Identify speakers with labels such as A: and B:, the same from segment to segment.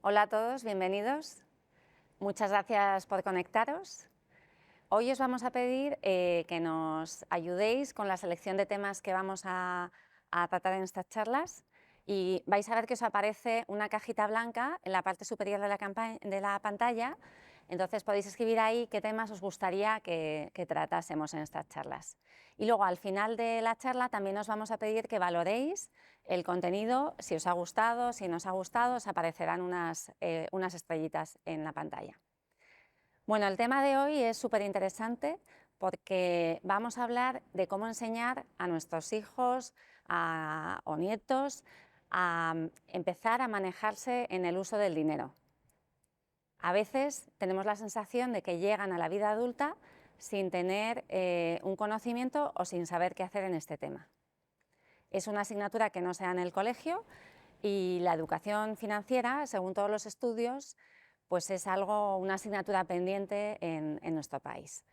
A: Hola a todos, bienvenidos. Muchas gracias por conectaros. Hoy os vamos a pedir que nos ayudéis con la selección de temas que vamos a tratar en estas charlas y vais a ver que os aparece una cajita blanca en la parte superior de la pantalla. Entonces podéis escribir ahí qué temas os gustaría que tratásemos en estas charlas. Y luego al final de la charla también os vamos a pedir que valoréis el contenido, si os ha gustado, si no os ha gustado, os aparecerán unas estrellitas en la pantalla. Bueno, el tema de hoy es súper interesante porque vamos a hablar de cómo enseñar a nuestros hijos o nietos a empezar a manejarse en el uso del dinero. A veces tenemos la sensación de que llegan a la vida adulta sin tener un conocimiento o sin saber qué hacer en este tema. Es una asignatura que no se da en el colegio y la educación financiera, según todos los estudios, pues es una asignatura pendiente en nuestro país.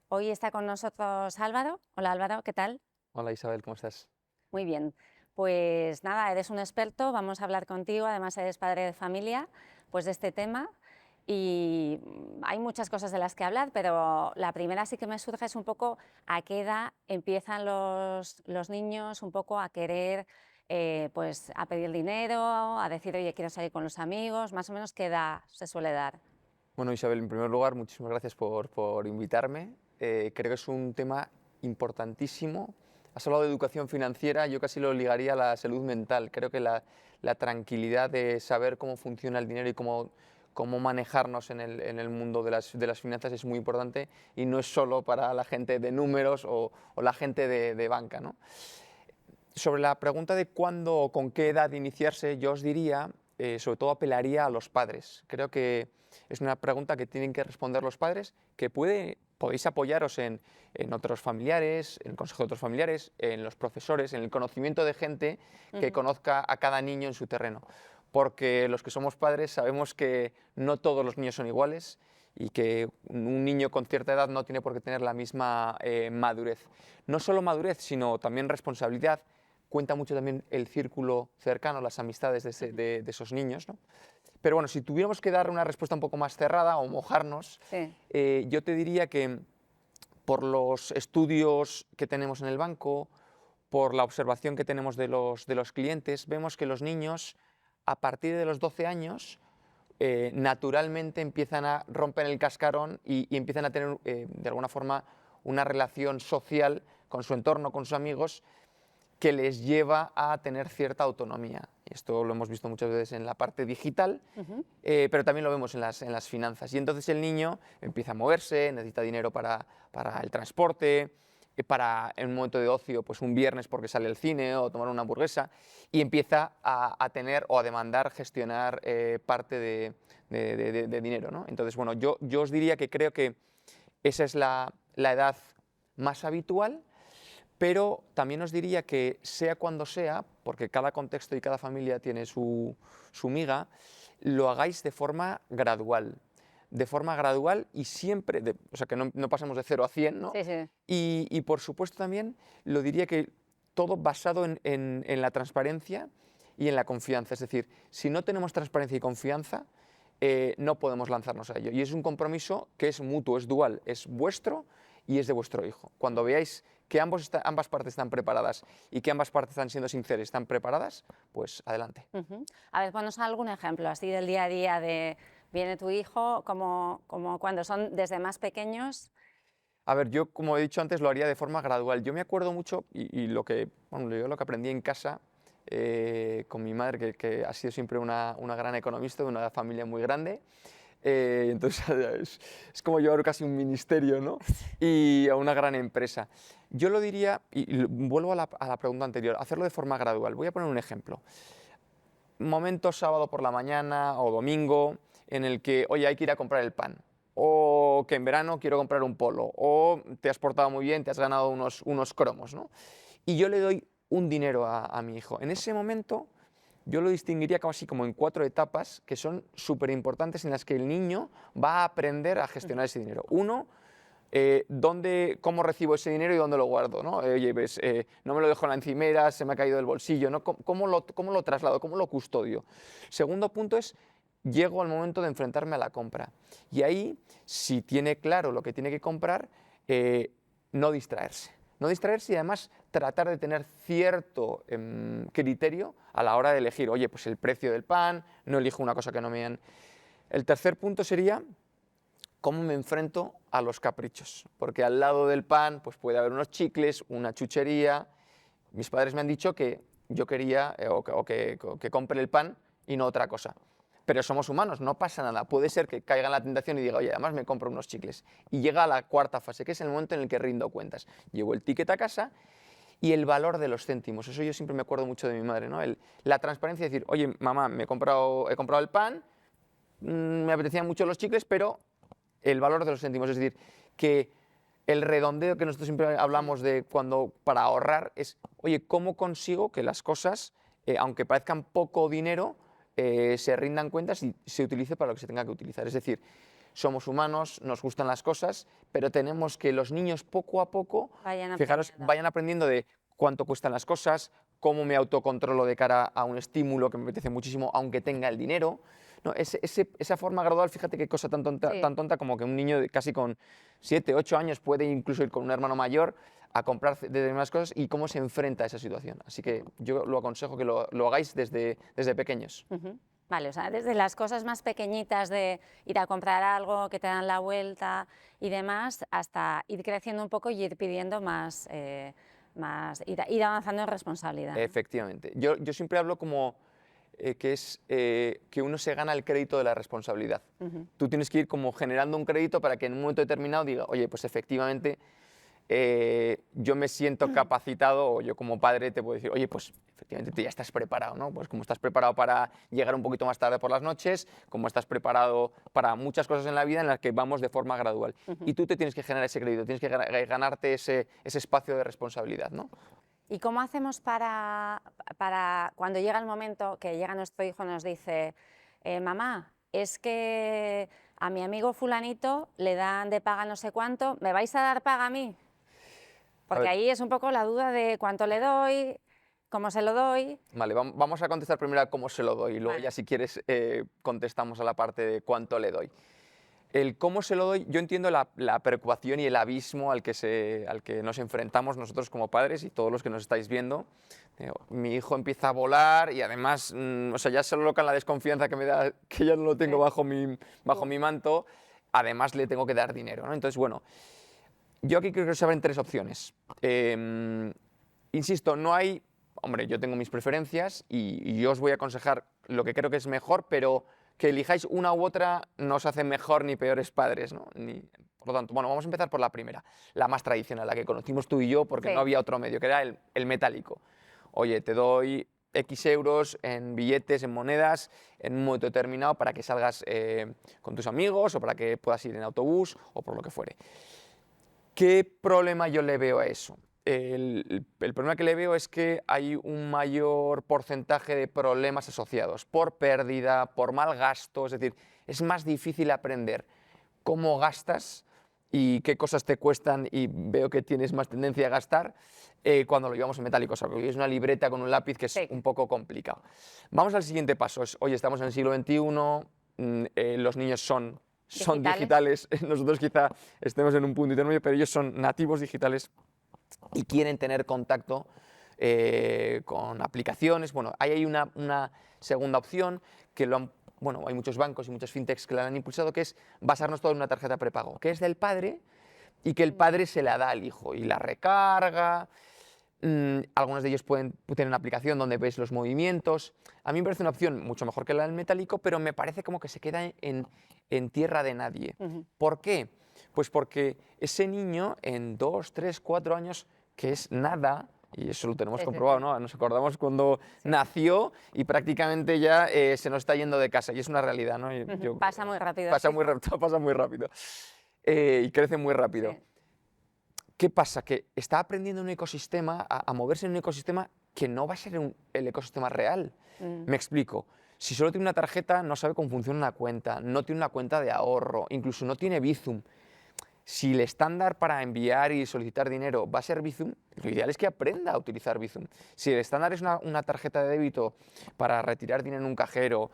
A: Hoy está con nosotros Álvaro. Hola Álvaro, ¿qué tal?
B: Hola Isabel, ¿cómo estás?
A: Muy bien. Pues nada, eres un experto, vamos a hablar contigo, además eres padre de familia, pues de este tema. Y hay muchas cosas de las que hablar, pero la primera sí que me surge es un poco a qué edad empiezan los niños un poco a querer, pues a pedir dinero, a decir, oye, quiero salir con los amigos, más o menos qué edad se suele dar.
B: Bueno Isabel, en primer lugar, muchísimas gracias por invitarme. Creo que es un tema importantísimo. Has hablado de educación financiera, yo casi lo ligaría a la salud mental. Creo que la tranquilidad de saber cómo funciona el dinero y cómo manejarnos en el mundo de las finanzas es muy importante y no es solo para la gente de números o la gente de banca, ¿no? Sobre la pregunta de cuándo o con qué edad iniciarse, yo os diría, sobre todo apelaría a los padres. Creo que es una pregunta que tienen que responder los padres, que podéis apoyaros en otros familiares, en el consejo de otros familiares, en los profesores, en el conocimiento de gente que conozca a cada niño en su terreno. Porque los que somos padres sabemos que no todos los niños son iguales y que un niño con cierta edad no tiene por qué tener la misma madurez. No solo madurez, sino también responsabilidad. Cuenta mucho también el círculo cercano, las amistades de esos niños, ¿no? Pero bueno, si tuviéramos que dar una respuesta un poco más cerrada o mojarnos,
A: Sí.
B: yo te diría que por los estudios que tenemos en el banco, por la observación que tenemos de los clientes, vemos que los niños a partir de los 12 años naturalmente empiezan a romper el cascarón y empiezan a tener de alguna forma una relación social con su entorno, con sus amigos, que les lleva a tener cierta autonomía. Esto lo hemos visto muchas veces en la parte digital, pero también lo vemos en las finanzas. Y entonces el niño empieza a moverse, necesita dinero para el transporte, para en un momento de ocio, pues un viernes porque sale al cine o tomar una hamburguesa, y empieza a tener o a demandar gestionar parte de dinero, ¿no? Entonces, bueno, yo os diría que creo que esa es la edad más habitual, pero también os diría que sea cuando sea, porque cada contexto y cada familia tiene su miga, lo hagáis de forma gradual. De forma gradual y siempre, o sea, que no pasemos de 0 a 100, ¿no?
A: Sí, sí.
B: Y por supuesto también lo diría que todo basado en la transparencia y en la confianza. Es decir, si no tenemos transparencia y confianza, no podemos lanzarnos a ello. Y es un compromiso que es mutuo, es dual, es vuestro y es de vuestro hijo. Cuando veáis que ambas partes están preparadas y que ambas partes están siendo sinceras, están preparadas, pues adelante.
A: A ver, ponos algún ejemplo así del día a día de viene tu hijo, como cuando son desde más pequeños.
B: A ver, yo como he dicho antes lo haría de forma gradual. Yo me acuerdo mucho y bueno, yo lo que aprendí en casa con mi madre, que ha sido siempre una gran economista de una familia muy grande. Entonces es como llevar casi un ministerio, ¿no? Y a una gran empresa. Yo lo diría, y vuelvo a la pregunta anterior, hacerlo de forma gradual. Voy a poner un ejemplo. Momento sábado por la mañana o domingo en el que, oye, hay que ir a comprar el pan. O que en verano quiero comprar un polo. O te has portado muy bien, te has ganado unos cromos, ¿no? Y yo le doy un dinero a mi hijo. En ese momento yo lo distinguiría casi como en 4 etapas que son súper importantes en las que el niño va a aprender a gestionar ese dinero. Uno, cómo recibo ese dinero y dónde lo guardo, ¿no? Oye, ves, no me lo dejo en la encimera, se me ha caído del bolsillo, ¿no? ¿Cómo lo traslado? ¿Cómo lo custodio? Segundo punto es llego al momento de enfrentarme a la compra. Y ahí, si tiene claro lo que tiene que comprar, no distraerse. No distraerse y además tratar de tener cierto criterio a la hora de elegir, oye, pues el precio del pan, no elijo una cosa que no me han... El tercer punto sería cómo me enfrento a los caprichos, porque al lado del pan pues puede haber unos chicles, una chuchería. Mis padres me han dicho que yo quería que compre el pan y no otra cosa. Pero somos humanos, no pasa nada. Puede ser que caiga en la tentación y diga, oye, además me compro unos chicles. Y llega a la cuarta fase, que es el momento en el que rindo cuentas. Llevo el ticket a casa y el valor de los céntimos. Eso yo siempre me acuerdo mucho de mi madre, ¿no? La transparencia de decir, oye, mamá, he comprado el pan, me apetecían mucho los chicles, pero el valor de los céntimos. Es decir, que el redondeo que nosotros siempre hablamos de para ahorrar es, oye, ¿cómo consigo que las cosas, aunque parezcan poco dinero, se rindan cuentas y se utilice para lo que se tenga que utilizar? Es decir, somos humanos, nos gustan las cosas, pero tenemos que los niños poco a poco, fijaros, vayan aprendiendo de cuánto cuestan las cosas, cómo me autocontrolo de cara a un estímulo que me apetece muchísimo, aunque tenga el dinero. No, esa forma gradual, fíjate qué cosa tan tonta como que un niño casi con 7, 8 años puede incluso ir con un hermano mayor a comprar determinadas cosas y cómo se enfrenta a esa situación. Así que yo lo aconsejo que lo hagáis desde pequeños.
A: Vale, o sea, desde las cosas más pequeñitas de ir a comprar algo, que te dan la vuelta y demás, hasta ir creciendo un poco y ir pidiendo ir avanzando en responsabilidad.
B: Efectivamente. Yo siempre hablo como que uno se gana el crédito de la responsabilidad. Tú tienes que ir como generando un crédito para que en un momento determinado diga, oye, pues efectivamente yo me siento capacitado, o yo como padre te puedo decir, oye, pues efectivamente tú ya estás preparado, ¿no? Pues como estás preparado para llegar un poquito más tarde por las noches, como estás preparado para muchas cosas en la vida en las que vamos de forma gradual. Y tú te tienes que generar ese crédito, tienes que ganarte ese espacio de responsabilidad, ¿no?
A: ¿Y cómo hacemos para cuando llega el momento que llega nuestro hijo y nos dice, mamá, es que a mi amigo fulanito le dan de paga no sé cuánto, ¿me vais a dar paga a mí? Porque ahí es un poco la duda de cuánto le doy, cómo se lo doy.
B: Vale, vamos a contestar primero a cómo se lo doy y luego ya si quieres contestamos a la parte de cuánto le doy. El cómo se lo doy, yo entiendo la preocupación y el abismo al que nos enfrentamos nosotros como padres y todos los que nos estáis viendo. Mi hijo empieza a volar y además, o sea, ya solo con la desconfianza que me da, que ya no lo tengo bajo mi manto, además le tengo que dar dinero, ¿no? Entonces, bueno, yo aquí creo que se abren tres opciones. Insisto, no hay... Hombre, yo tengo mis preferencias y yo os voy a aconsejar lo que creo que es mejor, pero que elijáis una u otra no os hace mejor ni peores padres, ¿no? Por lo tanto, bueno, vamos a empezar por la primera, la más tradicional, la que conocimos tú y yo porque no había otro medio, que era el metálico. Oye, te doy X euros en billetes, en monedas, en un momento determinado para que salgas con tus amigos o para que puedas ir en autobús o por lo que fuere. ¿Qué problema yo le veo a eso? El problema que le veo es que hay un mayor porcentaje de problemas asociados por pérdida, por mal gasto, es decir, es más difícil aprender cómo gastas y qué cosas te cuestan y veo que tienes más tendencia a gastar cuando lo llevamos en metálico, o sea, que es una libreta con un lápiz que es un poco complicado. Vamos al siguiente paso, oye, estamos en el siglo XXI, los niños son digitales, nosotros quizá estemos en un punto intermedio, pero ellos son nativos digitales y quieren tener contacto con aplicaciones. Bueno, ahí hay una segunda opción que hay muchos bancos y muchas fintechs que la han impulsado, que es basarnos todo en una tarjeta prepago, que es del padre y que el padre se la da al hijo y la recarga. Algunos de ellos pueden tener una aplicación donde ves los movimientos. A mí me parece una opción mucho mejor que la del metálico, pero me parece como que se queda en tierra de nadie. ¿Por qué? Pues porque ese niño en 2, 3, 4 años, que es nada, y eso lo tenemos comprobado, ¿no? Nos acordamos cuando nació y prácticamente ya se nos está yendo de casa, y es una realidad, ¿no?
A: Pasa muy rápido.
B: Pasa muy rápido. Y crece muy rápido. ¿Qué pasa? Que está aprendiendo un ecosistema, a moverse en un ecosistema que no va a ser el ecosistema real. Me explico. Si solo tiene una tarjeta, no sabe cómo funciona una cuenta, no tiene una cuenta de ahorro, incluso no tiene Bizum. Si el estándar para enviar y solicitar dinero va a ser Bizum, lo ideal es que aprenda a utilizar Bizum. Si el estándar es una tarjeta de débito para retirar dinero en un cajero,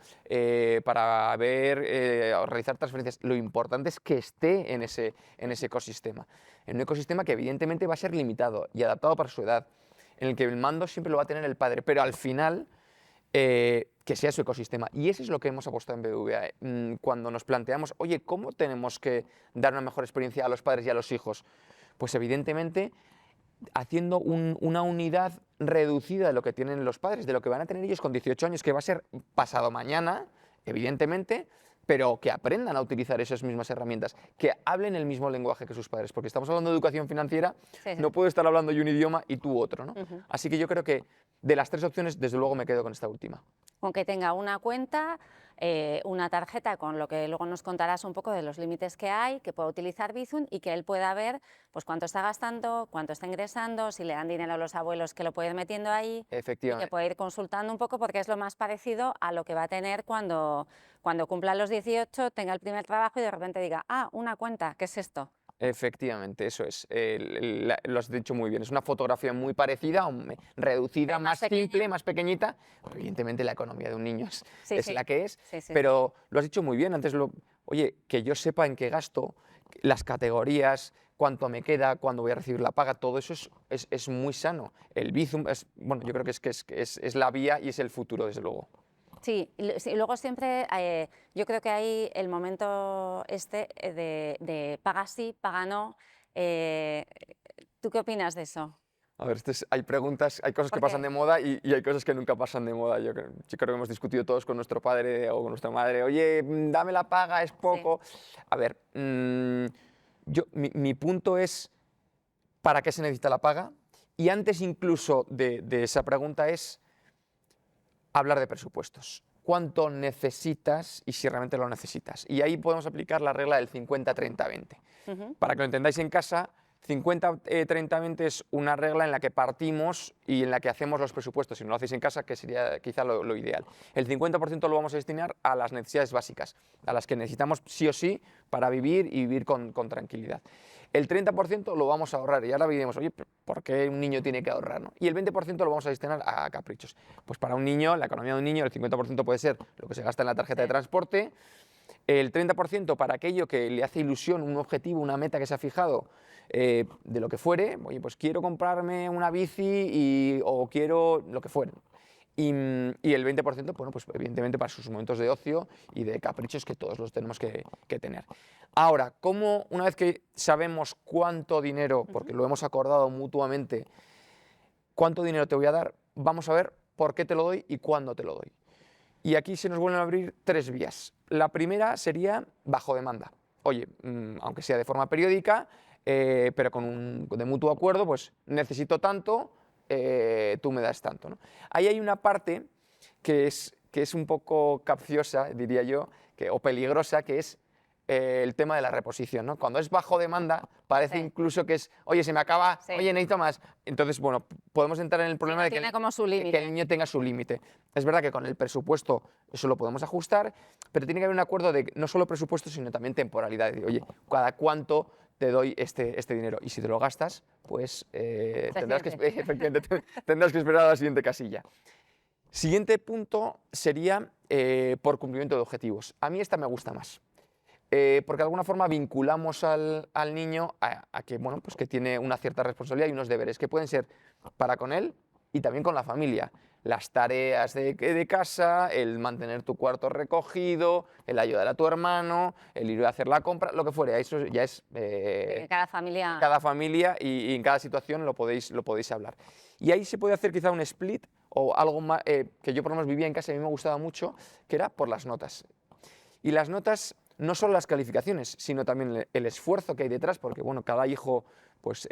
B: para realizar transferencias, lo importante es que esté en ese ecosistema. En un ecosistema que evidentemente va a ser limitado y adaptado para su edad, en el que el mando siempre lo va a tener el padre, pero al final que sea su ecosistema. Y eso es lo que hemos apostado en BBVA. Cuando nos planteamos, oye, ¿cómo tenemos que dar una mejor experiencia a los padres y a los hijos? Pues evidentemente haciendo una unidad reducida de lo que tienen los padres, de lo que van a tener ellos con 18 años, que va a ser pasado mañana, evidentemente, pero que aprendan a utilizar esas mismas herramientas, que hablen el mismo lenguaje que sus padres, porque estamos hablando de educación financiera,
A: Sí, sí.
B: no puedo estar hablando yo un idioma y tú otro, ¿no?
A: Ujú.
B: Así que yo creo que de las 3 opciones, desde luego me quedo con esta última.
A: Con que tenga una cuenta, una tarjeta, con lo que luego nos contarás un poco de los límites que hay, que pueda utilizar Bizum y que él pueda ver pues, cuánto está gastando, cuánto está ingresando, si le dan dinero a los abuelos que lo puede ir metiendo ahí y que
B: Efectivamente.
A: puede ir consultando un poco porque es lo más parecido a lo que va a tener cuando cumpla los 18, tenga el primer trabajo y de repente diga, ah, una cuenta, ¿qué es esto?
B: Efectivamente, eso es. Lo has dicho muy bien. Es una fotografía muy parecida, reducida,
A: Pero más
B: más simple,
A: pequeña.
B: más pequeñita. Evidentemente la economía de un niño
A: Sí,
B: es
A: sí.
B: la que es,
A: Sí, sí.
B: pero lo has dicho muy bien. Antes, oye, que yo sepa en qué gasto, las categorías, cuánto me queda, cuándo voy a recibir la paga, todo eso es muy sano. El Bizum, bueno, yo creo que es la vía y es el futuro, desde luego.
A: Sí, y luego siempre yo creo que hay el momento de paga sí, paga no. eh, ¿Tú qué opinas de eso?
B: A ver, hay preguntas, hay cosas que pasan
A: Porque
B: de moda y hay cosas que nunca pasan de moda. Yo creo que hemos discutido todos con nuestro padre o con nuestra madre, oye, dame la paga, es
A: sí,
B: poco. A ver, mi punto es, ¿para qué se necesita la paga? Y antes incluso de esa pregunta es hablar de presupuestos. ¿Cuánto necesitas y si realmente lo necesitas? Y ahí podemos aplicar la regla del 50-30-20.
A: ujú,
B: Para que lo entendáis en casa, 50-30-20 es una regla en la que partimos y en la que hacemos los presupuestos. Si no lo hacéis en casa, que sería quizá lo ideal. El 50% lo vamos a destinar a las necesidades básicas, a las que necesitamos sí o sí para vivir y vivir con tranquilidad. El 30% lo vamos a ahorrar y ahora diremos, oye, ¿por qué un niño tiene que ahorrar, no? Y el 20% lo vamos a destinar a caprichos. Pues para un niño, la economía de un niño, el 50% puede ser lo que se gasta en la tarjeta de
A: sí.
B: transporte, el 30% para aquello que le hace ilusión, un objetivo, una meta que se ha fijado, de lo que fuere, oye, pues quiero comprarme una bici o quiero lo que fuere. Y el 20%, bueno, pues evidentemente para sus momentos de ocio y de caprichos que todos los tenemos que tener. Ahora, ¿cómo una vez que sabemos cuánto dinero, porque lo hemos acordado mutuamente, cuánto dinero te voy a dar, vamos a ver por qué te lo doy y cuándo te lo doy? Y aquí se nos vuelven a abrir 3 vías. La primera sería bajo demanda. Oye, aunque sea de forma periódica, pero de mutuo acuerdo, pues necesito tanto, tú me das tanto, ¿no? Ahí hay una parte que es un poco capciosa, diría yo, o peligrosa, que es el tema de la reposición, ¿no? Cuando es bajo demanda, parece
A: Sí.
B: incluso que es, oye, se me acaba,
A: Sí.
B: oye, necesito más. Entonces, bueno, podemos entrar en el problema
A: no
B: de que
A: tiene como su
B: que
A: límite.
B: el niño tenga su límite. Es verdad que con el presupuesto eso lo podemos ajustar, pero tiene que haber un acuerdo de no solo presupuesto, sino también temporalidad. De, oye, ¿cada cuánto te doy este dinero? Y si te lo gastas, pues tendrás que,
A: Efectivamente.
B: efectivamente, tendrás que esperar a la siguiente casilla. Siguiente punto sería por cumplimiento de objetivos. A mí esta me gusta más. Porque de alguna forma vinculamos al niño a que, bueno, pues que tiene una cierta responsabilidad y unos deberes que pueden ser para con él y también con la familia. Las tareas de casa, el mantener tu cuarto recogido, el ayudar a tu hermano, el ir a hacer la compra, lo que fuera. Eso ya es
A: Cada familia.
B: cada familia y en cada situación lo podéis hablar. Y ahí se puede hacer quizá un split o algo más, que yo por lo menos vivía en casa y a mí me gustaba mucho, que era por las notas. Y las notas no solo las calificaciones, sino también el esfuerzo que hay detrás, porque bueno, cada hijo pues,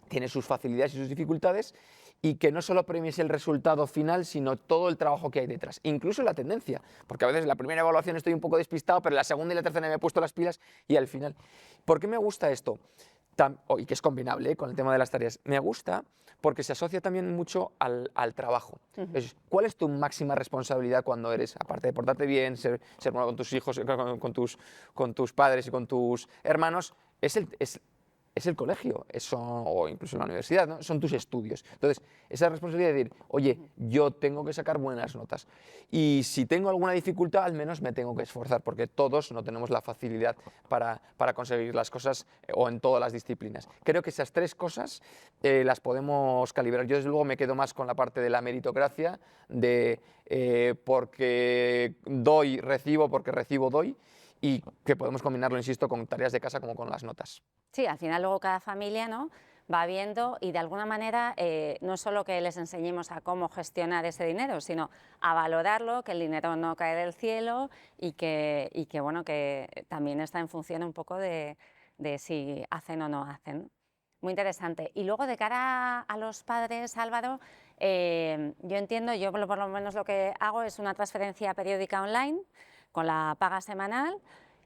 B: tiene sus facilidades y sus dificultades, y que no solo premies el resultado final, sino todo el trabajo que hay detrás, incluso la tendencia, porque a veces en la primera evaluación estoy un poco despistado, pero en la segunda y la tercera me he puesto las pilas y al final. ¿Por qué me gusta esto? Y que es combinable con el tema de las tareas. Me gusta porque se asocia también mucho al trabajo. ¿Cuál es tu máxima responsabilidad cuando eres, aparte de portarte bien, ser bueno con tus hijos, con tus padres y con tus hermanos? es el colegio, o incluso la universidad, ¿no? Son tus estudios. Entonces, esa responsabilidad de decir, oye, yo tengo que sacar buenas notas. Y si tengo alguna dificultad, al menos me tengo que esforzar, porque todos no tenemos la facilidad para conseguir las cosas o en todas las disciplinas. Creo que esas tres cosas las podemos calibrar. Yo, desde luego, me quedo más con la parte de la meritocracia, de porque doy, recibo, porque recibo, doy, y que podemos combinarlo, insisto, con tareas de casa como con las notas.
A: Sí, al final luego cada familia, ¿no?, va viendo y de alguna manera no es solo que les enseñemos a cómo gestionar ese dinero, sino a valorarlo, que el dinero no cae del cielo y que bueno, que también está en función un poco de si hacen o no hacen. Muy interesante. Y luego de cara a los padres, Álvaro, yo entiendo, yo por lo menos lo que hago es una transferencia periódica online con la paga semanal.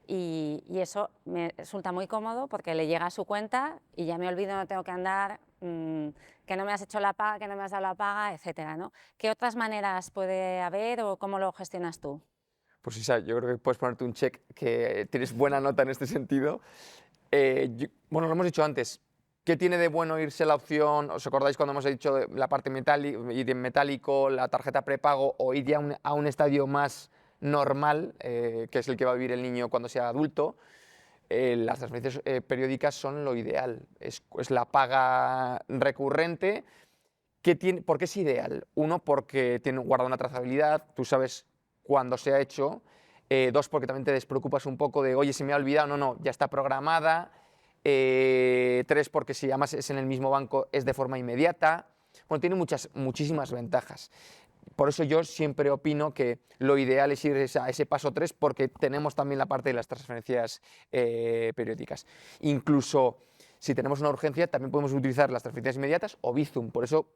A: Y eso me resulta muy cómodo porque le llega a su cuenta y ya me olvido, no tengo que andar, que no me has hecho la paga, que no me has dado la paga, etcétera, ¿no? ¿Qué otras maneras puede haber o cómo lo gestionas tú?
B: Pues Isa, yo creo que puedes ponerte un check que tienes buena nota en este sentido. Bueno, lo hemos dicho antes. ¿Qué tiene de bueno irse a la opción? ¿Os acordáis cuando hemos dicho de la parte ir en metálico, la tarjeta prepago, o ir ya a un estadio más normal, que es el que va a vivir el niño cuando sea adulto? Las transferencias periódicas son lo ideal. Es la paga recurrente. ¿Por qué es ideal? Uno, porque guarda una trazabilidad, tú sabes cuándo se ha hecho. Dos, porque también te despreocupas un poco de, oye, se me ha olvidado, no, ya está programada. Tres, porque si además es en el mismo banco, es de forma inmediata. Bueno, tiene muchísimas ventajas. Por eso yo siempre opino que lo ideal es ir a ese paso 3, porque tenemos también la parte de las transferencias periódicas. Incluso si tenemos una urgencia, también podemos utilizar las transferencias inmediatas o Bizum. Por eso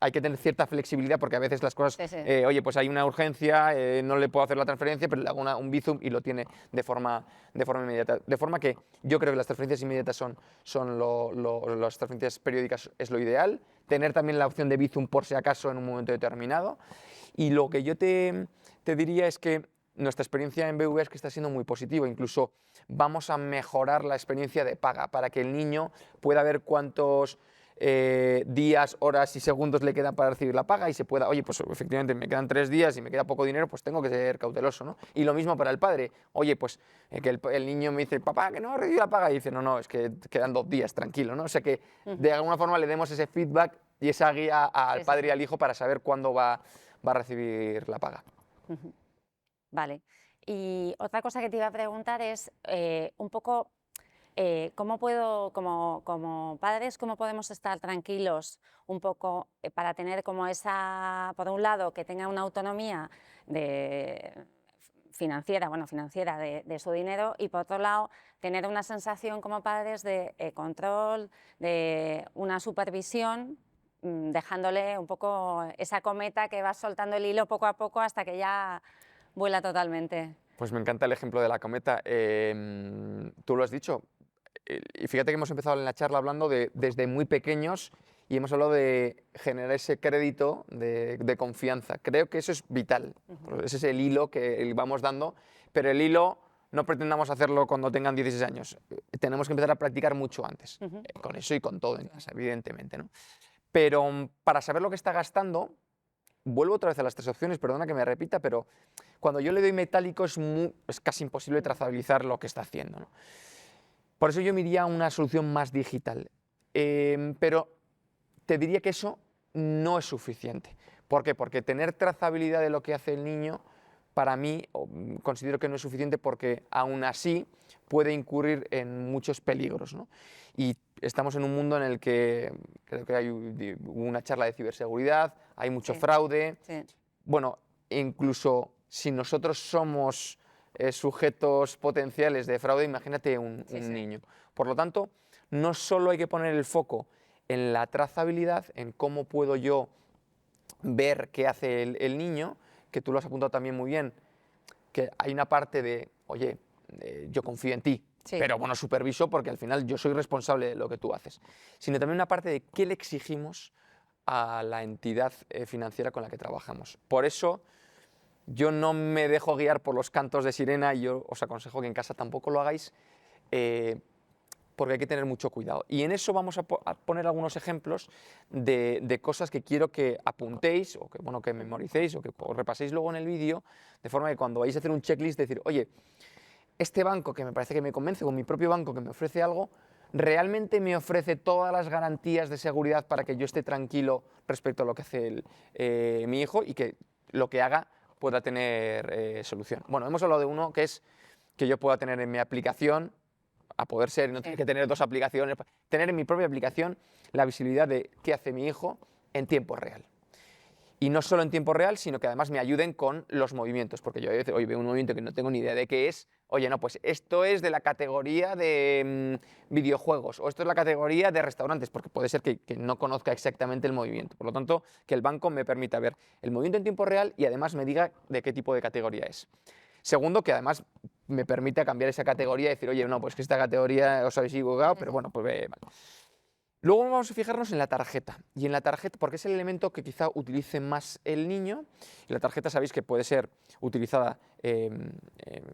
B: hay que tener cierta flexibilidad, porque a veces las cosas,
A: Sí, sí.
B: oye, pues hay una urgencia, no le puedo hacer la transferencia, pero le hago un Bizum y lo tiene de forma inmediata. De forma que yo creo que las transferencias inmediatas las transferencias periódicas es lo ideal. Tener también la opción de Bizum por si acaso en un momento determinado. Y lo que yo te diría es que nuestra experiencia en BBVA es que está siendo muy positiva. Incluso vamos a mejorar la experiencia de paga para que el niño pueda ver cuántos días, horas y segundos le quedan para recibir la paga y se pueda, oye, pues efectivamente me quedan 3 días y me queda poco dinero, pues tengo que ser cauteloso, ¿no? Y lo mismo para el padre, oye, pues que el niño me dice, papá, que no he recibido la paga, y dice, no, es que quedan 2 días, tranquilo, ¿no? O sea, que de alguna forma le demos ese feedback y esa guía al padre y al hijo para saber cuándo va a recibir la paga.
A: Vale. Y otra cosa que te iba a preguntar es un poco cómo puedo, como padres, cómo podemos estar tranquilos un poco para tener como esa, por un lado, que tenga una autonomía financiera de su dinero, y por otro lado, tener una sensación como padres de control, de una supervisión, dejándole un poco esa cometa que va soltando el hilo poco a poco hasta que ya vuela totalmente.
B: Pues me encanta el ejemplo de la cometa. Tú lo has dicho. Y fíjate que hemos empezado en la charla hablando de desde muy pequeños, y hemos hablado de generar ese crédito de confianza. Creo que eso es vital. Ese es el hilo que vamos dando, pero el hilo no pretendamos hacerlo cuando tengan 16 años. Tenemos que empezar a practicar mucho antes, con eso y con todo en casa, evidentemente, ¿no? Pero para saber lo que está gastando, vuelvo otra vez a las 3 opciones, perdona que me repita, pero cuando yo le doy metálico es casi imposible trazabilizar lo que está haciendo, ¿no? Por eso yo me iría a una solución más digital. Pero te diría que eso no es suficiente. ¿Por qué? Porque tener trazabilidad de lo que hace el niño, para mí, considero que no es suficiente, porque aún así puede incurrir en muchos peligros, ¿no? Y estamos en un mundo en el que creo que hay una charla de ciberseguridad, hay mucho fraude.
A: Sí.
B: Bueno, incluso si nosotros somos sujetos potenciales de fraude, imagínate un niño. Por lo tanto, no solo hay que poner el foco en la trazabilidad, en cómo puedo yo ver qué hace el niño, que tú lo has apuntado también muy bien, que hay una parte de, oye, yo confío en ti, pero bueno, superviso porque al final yo soy responsable de lo que tú haces, sino también una parte de qué le exigimos a la entidad financiera con la que trabajamos. Por eso yo no me dejo guiar por los cantos de sirena, y yo os aconsejo que en casa tampoco lo hagáis, porque hay que tener mucho cuidado. Y en eso vamos a poner algunos ejemplos de cosas que quiero que apuntéis o que, bueno, que memoricéis o que os repaséis luego en el vídeo, de forma que cuando vais a hacer un checklist decir, oye, este banco que me parece que me convence, o mi propio banco que me ofrece algo, realmente me ofrece todas las garantías de seguridad para que yo esté tranquilo respecto a lo que hace mi hijo y que lo que haga pueda tener solución. Bueno, hemos hablado de uno que es que yo pueda tener en mi aplicación, a poder ser, no tener que tener dos aplicaciones, tener en mi propia aplicación la visibilidad de qué hace mi hijo en tiempo real. Y no solo en tiempo real, sino que además me ayuden con los movimientos, porque yo a veces, oye, veo un movimiento que no tengo ni idea de qué es, oye, no, pues esto es de la categoría de videojuegos, o esto es la categoría de restaurantes, porque puede ser que no conozca exactamente el movimiento. Por lo tanto, que el banco me permita ver el movimiento en tiempo real y además me diga de qué tipo de categoría es. Segundo, que además me permita cambiar esa categoría y decir, oye, no, pues que esta categoría os habéis equivocado, pero bueno, pues vale. Luego vamos a fijarnos en la tarjeta, y en la tarjeta, porque es el elemento que quizá utilice más el niño. Y la tarjeta sabéis que puede ser utilizada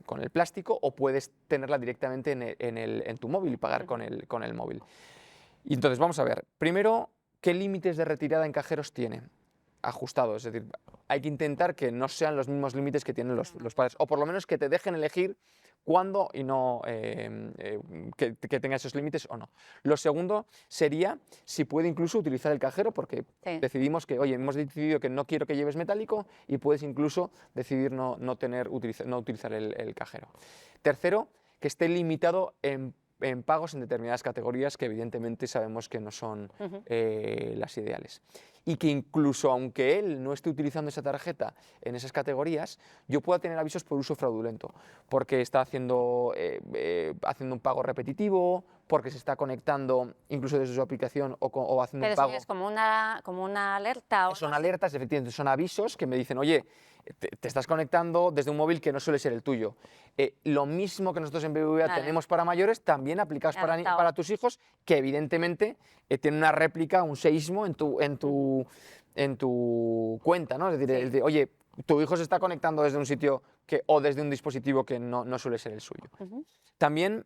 B: con el plástico o puedes tenerla directamente en tu móvil y pagar con el móvil. Y entonces vamos a ver, primero, ¿qué límites de retirada en cajeros tiene? Ajustados, es decir, hay que intentar que no sean los mismos límites que tienen los padres, o por lo menos que te dejen elegir cuándo y no que tenga esos límites o no. Lo segundo sería si puede incluso utilizar el cajero, porque decidimos que, oye, hemos decidido que no quiero que lleves metálico y puedes incluso decidir no utilizar el cajero. Tercero, que esté limitado en pagos en determinadas categorías que evidentemente sabemos que no son las ideales. Y que incluso aunque él no esté utilizando esa tarjeta en esas categorías, yo pueda tener avisos por uso fraudulento, porque está haciendo un pago repetitivo, porque se está conectando incluso desde su aplicación o haciendo un pago.
A: Pero es como una alerta.
B: Son alertas, efectivamente, son avisos que me dicen, oye, te estás conectando desde un móvil que no suele ser el tuyo. Lo mismo que nosotros en BBVA tenemos para mayores, también aplicados para tus hijos, que evidentemente tienen una réplica, un seísmo en tu cuenta, ¿no? Es decir, oye, tu hijo se está conectando desde un sitio o desde un dispositivo que no suele ser el suyo. También,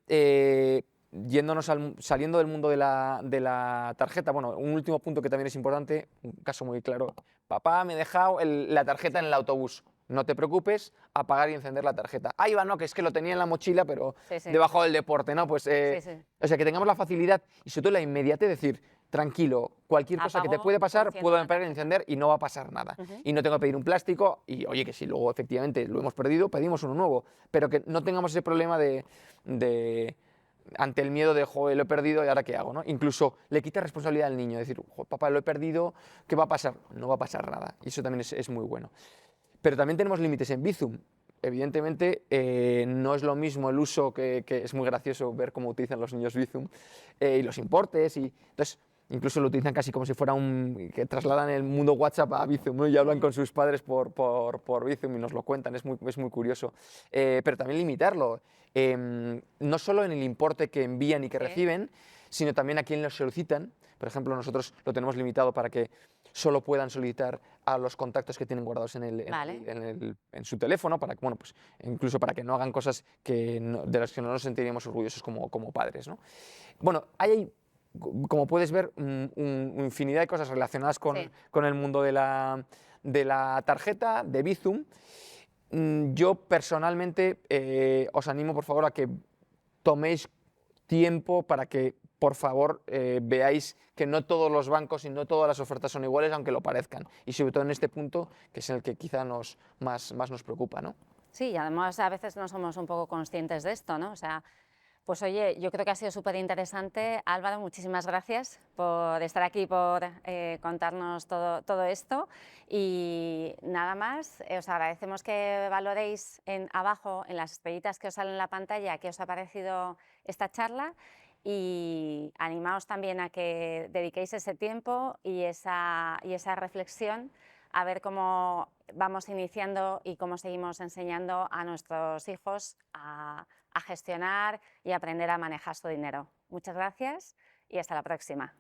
B: saliendo del mundo de la tarjeta, bueno, un último punto que también es importante, un caso muy claro, papá, me he dejado la tarjeta en el autobús, no te preocupes, apagar y encender la tarjeta. Ahí va, no, que es que lo tenía en la mochila, pero debajo del deporte, ¿no? Pues, o sea, que tengamos la facilidad y sobre todo la inmediatez de decir, tranquilo, cualquier cosa que te puede pasar, puedo apagar y encender y no va a pasar nada. Y no tengo que pedir un plástico y, oye, que si luego efectivamente lo hemos perdido, pedimos uno nuevo, pero que no tengamos ese problema ante el miedo de, joder, lo he perdido y ahora qué hago, ¿no? Incluso le quita responsabilidad al niño, decir, papá, lo he perdido, ¿qué va a pasar? No va a pasar nada, y eso también es muy bueno. Pero también tenemos límites en Bizum. Evidentemente, no es lo mismo el uso, que es muy gracioso ver cómo utilizan los niños Bizum, y los importes, y entonces incluso lo utilizan casi como si fuera que trasladan el mundo WhatsApp a Bizum, ¿no? Y hablan con sus padres por Bizum y nos lo cuentan, es muy curioso. Pero también limitarlo, no solo en el importe que envían y que reciben, sino también a quién lo solicitan. Por ejemplo, nosotros lo tenemos limitado para que solo puedan solicitar a los contactos que tienen guardados en su teléfono, para que, bueno, pues, incluso para que no hagan cosas de las que no nos sentiríamos orgullosos como padres, ¿no? Bueno, hay, como puedes ver, infinidad de cosas relacionadas con el mundo de la tarjeta, de Bizum. Yo personalmente os animo, por favor, a que toméis tiempo para que, por favor, veáis que no todos los bancos y no todas las ofertas son iguales, aunque lo parezcan. Y sobre todo en este punto, que es el que quizá más nos preocupa, ¿no?
A: Sí, y además a veces no somos un poco conscientes de esto, ¿no? O sea, pues oye, yo creo que ha sido súper interesante. Álvaro, muchísimas gracias por estar aquí, por contarnos todo esto. Y nada más, os agradecemos que valoréis abajo, en las estrellitas que os salen en la pantalla, qué os ha parecido esta charla. Y animaos también a que dediquéis ese tiempo y esa reflexión a ver cómo vamos iniciando y cómo seguimos enseñando a nuestros hijos a gestionar y aprender a manejar su dinero. Muchas gracias y hasta la próxima.